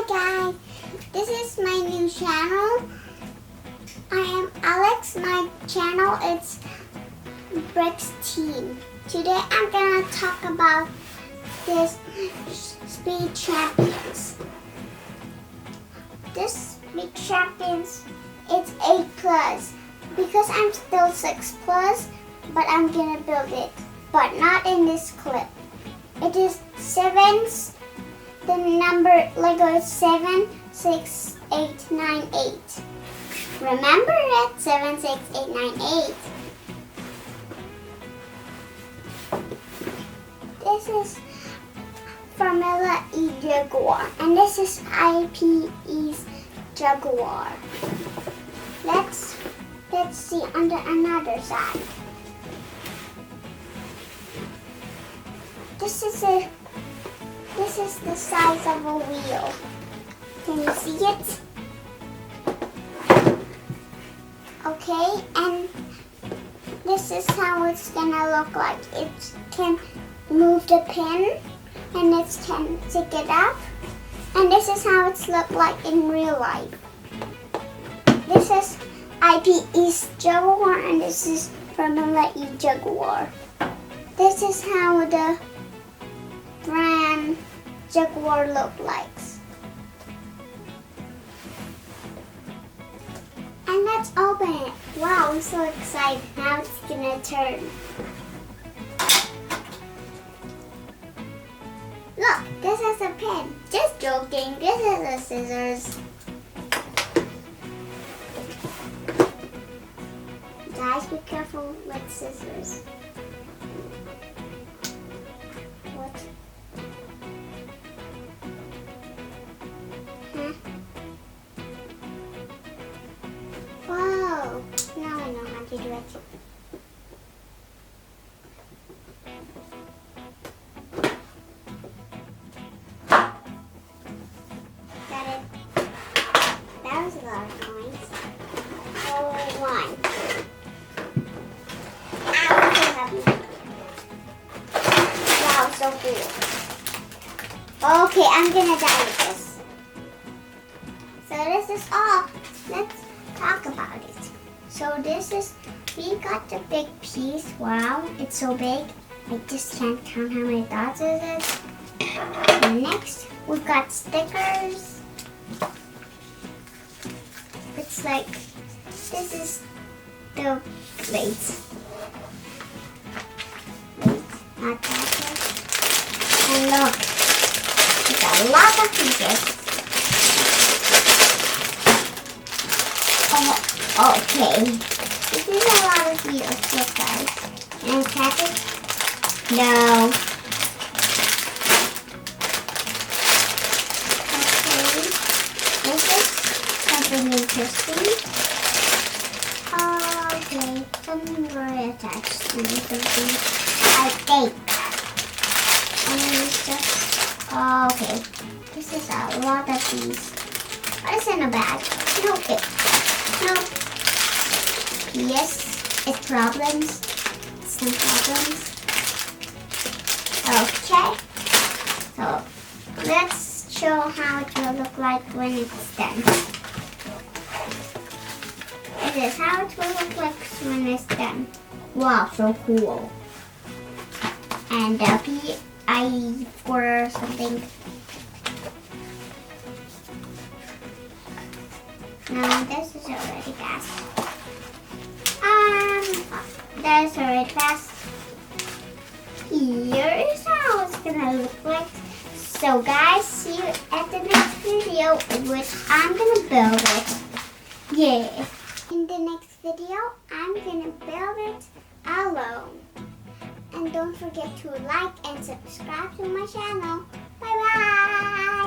Hi guys, this is my new channel. I am Alex. My channel is brickz Team. Today I'm gonna talk about this speed champions. This speed champions it's 8 plus because I'm still 6 plus, but I'm gonna build it, but not in this clip. It is 7. The number Lego is 7, 6, 8, 9, 8. Remember it? 7, 6, 8, 9, 8. This is Formula E Jaguar, and this is IPE's Jaguar. Let's see on the another side. This is the size of a wheel. Can you see it? Okay, and this is how it's gonna look like. It can move the pin, and it can stick it up. And this is how it's look like in real life. This is IPE's Jaguar, and this is Formula E Jaguar. This is how the brand Jaguar look like. And let's open it. Wow, I'm so excited. Now it's gonna turn. Look, this is a pen. Just joking. This is a scissors. Guys, be careful with scissors. What? Huh? Whoa! Now I know how to do it. Got it. That was a lot of noise. Oh, one. I'm so happy. Wow, so cool. Okay, I'm gonna die with this. So this is all. Let's talk about it. So this is, we got the big piece. Wow, it's so big. I just can't count how many dots it is. And next, we got stickers. It's like, this is the plates. Not that. And look, it's a lot of pieces. Oh, okay. This is a lot of wheels, look guys. And tap it? No. Okay. This is something interesting. Okay, something very attached to something. I think. Okay, this is a lot of these. What is in a bag? No. Yes, it's problems. Some problems. Okay. So let's show how it will look like when it's done. This is how it will look like when it's done. Wow, so cool. And PI for something. No, this is already fast. That is already fast. Here is how it's gonna look like. So guys, see you at the next video, which I'm gonna build it. Yeah. In the next video, I'm gonna build it alone. And don't forget to like and subscribe to my channel. Bye bye.